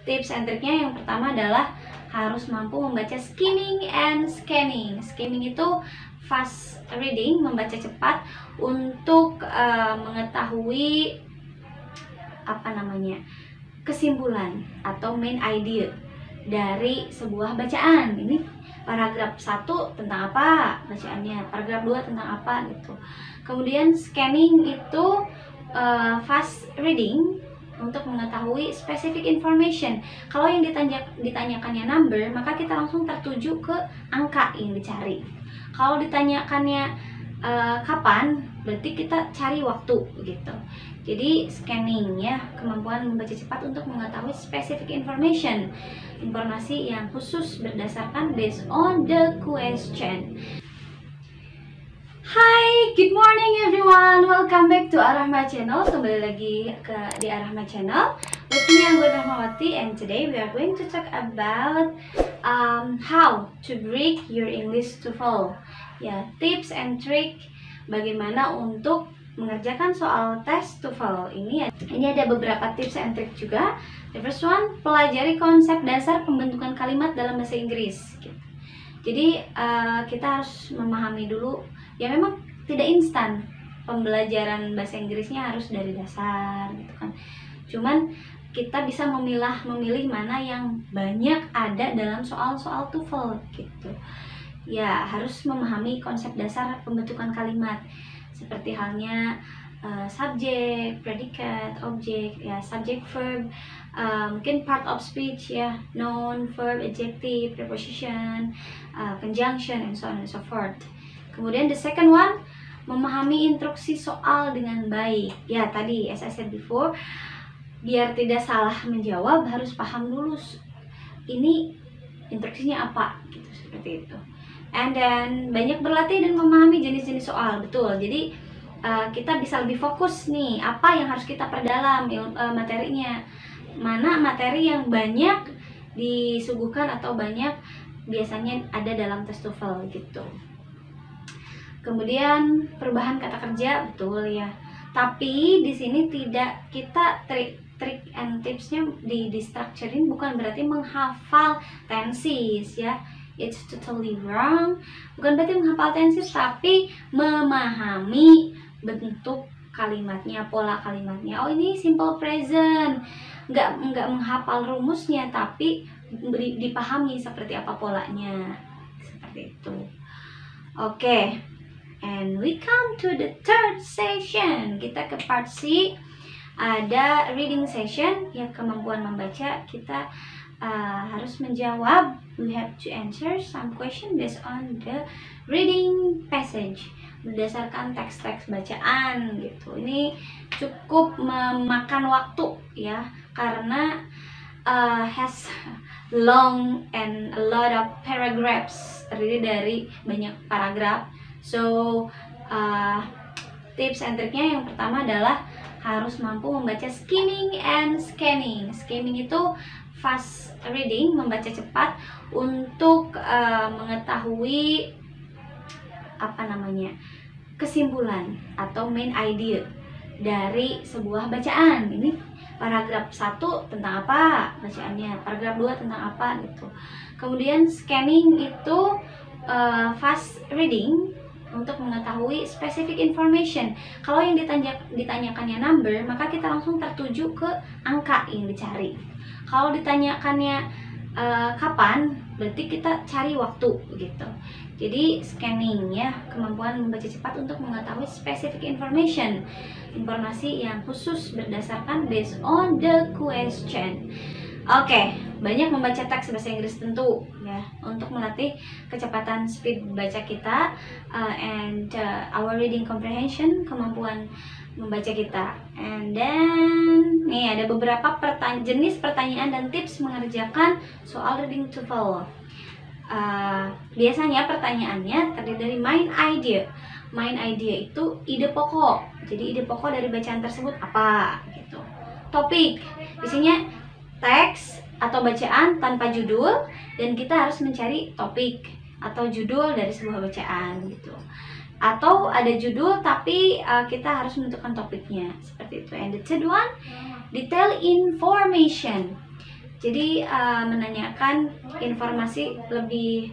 Tips and triknya yang pertama adalah harus mampu membaca skimming and scanning. Skimming itu fast reading, membaca cepat untuk mengetahui kesimpulan atau main idea dari sebuah bacaan. Ini paragraf 1 tentang apa bacaannya, paragraf 2 tentang apa gitu. Kemudian scanning itu fast reading untuk mengetahui specific information. Kalau yang ditanyakannya number, maka kita langsung tertuju ke angka yang dicari. Kalau ditanyakannya kapan, berarti kita cari waktu gitu. Jadi scanning ya, kemampuan membaca cepat untuk mengetahui specific information, informasi yang khusus berdasarkan based on the question. Hi, good morning everyone. Welcome back to Arahma Channel. Kembali lagi di Arahma Channel. With me, Anggun Rahmawati, and today we are going to talk about how to break your English TOEFL. Ya, tips and trick bagaimana untuk mengerjakan soal tes TOEFL. Ini ada beberapa tips and trick juga. The first one, pelajari konsep dasar pembentukan kalimat dalam bahasa Inggris. Jadi kita harus memahami dulu. Ya memang tidak instan pembelajaran bahasa Inggrisnya harus dari dasar gitu kan. Cuman kita bisa memilih mana yang banyak ada dalam soal-soal TOEFL gitu. Ya harus memahami konsep dasar pembentukan kalimat seperti halnya subject, predicate, object, ya subject, verb, mungkin part of speech ya, noun, verb, adjective, preposition, conjunction, and so on and so forth. Kemudian the second one, memahami instruksi soal dengan baik. Ya tadi as I said before, biar tidak salah menjawab harus paham dulu ini instruksinya apa gitu, seperti itu. And then banyak berlatih dan memahami jenis-jenis soal, betul. Jadi kita bisa lebih fokus nih, apa yang harus kita perdalam materinya, mana materi yang banyak disuguhkan atau banyak biasanya ada dalam tes TOEFL gitu. Kemudian perubahan kata kerja, betul ya. Tapi di sini tidak kita trik and tipsnya di structuring bukan berarti menghafal tenses ya. It's totally wrong. Bukan berarti menghafal tenses, tapi memahami bentuk kalimatnya, pola kalimatnya. Oh ini simple present. Nggak menghafal rumusnya, tapi dipahami seperti apa polanya. Seperti itu. Oke. And we come to the third session. Kita ke part C. Ada reading session, ya kemampuan membaca. Kita harus menjawab. We have to answer some question based on the reading passage, berdasarkan teks-teks bacaan gitu. Ini cukup memakan waktu ya, karena has long and a lot of paragraphs, terdiri dari banyak paragraf. So tips and triknya yang pertama adalah harus mampu membaca skimming and scanning. Skimming itu fast reading, membaca cepat untuk mengetahui kesimpulan atau main idea dari sebuah bacaan. Ini paragraf 1 tentang apa bacaannya, paragraf 2 tentang apa gitu. Kemudian scanning itu fast reading untuk mengetahui specific information. Kalau yang ditanyakannya number, maka kita langsung tertuju ke angka yang dicari. Kalau ditanyakannya kapan, berarti kita cari waktu gitu. Jadi scanning ya, kemampuan membaca cepat untuk mengetahui specific information, informasi yang khusus berdasarkan based on the question. Oke, banyak membaca teks bahasa Inggris tentu ya, untuk melatih kecepatan speed baca kita and our reading comprehension, kemampuan membaca kita. And then nih ada beberapa jenis pertanyaan dan tips mengerjakan soal reading TOEFL. Biasanya pertanyaannya terdiri dari main idea. Main idea itu ide pokok. Jadi ide pokok dari bacaan tersebut apa gitu. Topik, isinya teks atau bacaan tanpa judul, dan kita harus mencari topik atau judul dari sebuah bacaan gitu. Atau ada judul tapi kita harus menentukan topiknya, seperti itu. And the third one, detail information. Jadi menanyakan informasi lebih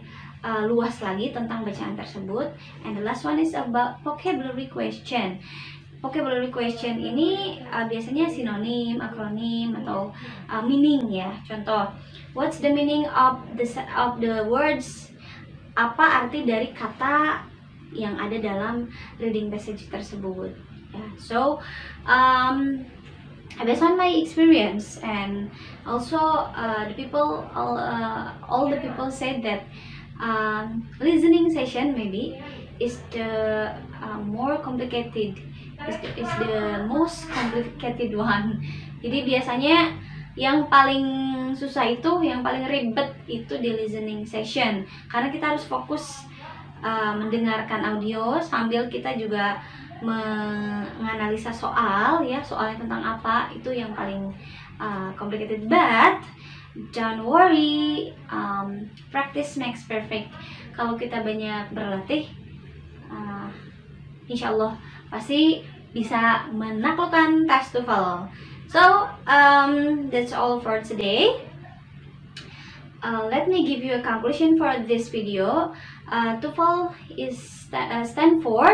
luas lagi tentang bacaan tersebut. And the last one is about vocabulary question. Vocabulary question ini biasanya sinonim, akronim, atau meaning ya. Contoh, what's the meaning of the words? Apa arti dari kata yang ada dalam reading passage tersebut? Yeah. So, based on my experience, and also all the people said that listening session maybe is the more complicated, is the most complicated one. Jadi biasanya yang paling susah itu, yang paling ribet itu di listening session, karena kita harus fokus mendengarkan audio sambil kita juga menganalisa soal ya, soalnya tentang apa, itu yang paling complicated. But don't worry, practice makes perfect. Kalau kita banyak berlatih, insya Allah pasti bisa menaklukkan tes TOEFL. So that's all for today. Let me give you a conclusion for this video. TOEFL stand for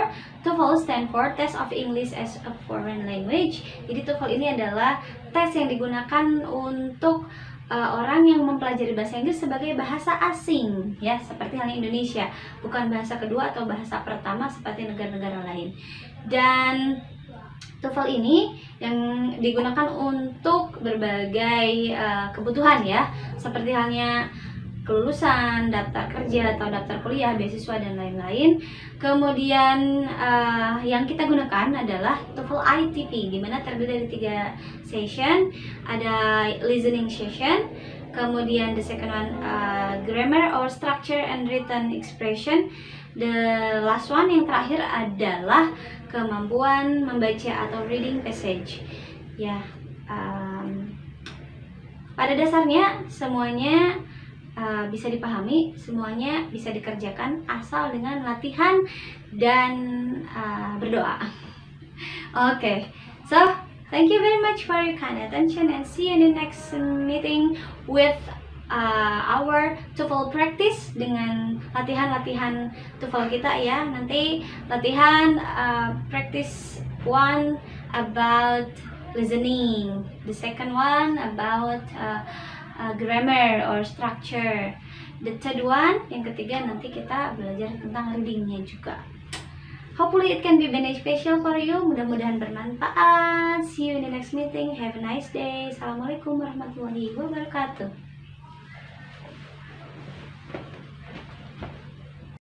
Test of English as a Foreign Language. Jadi TOEFL ini adalah tes yang digunakan untuk orang yang mempelajari bahasa Inggris sebagai bahasa asing, ya, seperti halnya Indonesia, bukan bahasa kedua atau bahasa pertama seperti negara-negara lain. Dan TOEFL ini yang digunakan untuk berbagai kebutuhan ya, seperti halnya kelulusan, daftar kerja atau daftar kuliah, beasiswa dan lain-lain. Kemudian yang kita gunakan adalah TOEFL ITP, di mana terdiri dari 3 session. Ada listening session, kemudian the second one grammar or structure and written expression. The last one yang terakhir adalah kemampuan membaca atau reading passage. Ya, pada dasarnya semuanya bisa dipahami, semuanya bisa dikerjakan asal dengan latihan dan berdoa. Okay, so thank you very much for your kind attention and see you in the next meeting with our TOEFL practice, dengan latihan-latihan TOEFL kita ya. Nanti latihan practice 1 about listening, the second one about grammar or structure, the third one, yang ketiga nanti kita belajar tentang readingnya juga. Hopefully it can be beneficial for you, mudah-mudahan bermanfaat. See you in the next meeting. Have a nice day. Assalamualaikum warahmatullahi wabarakatuh.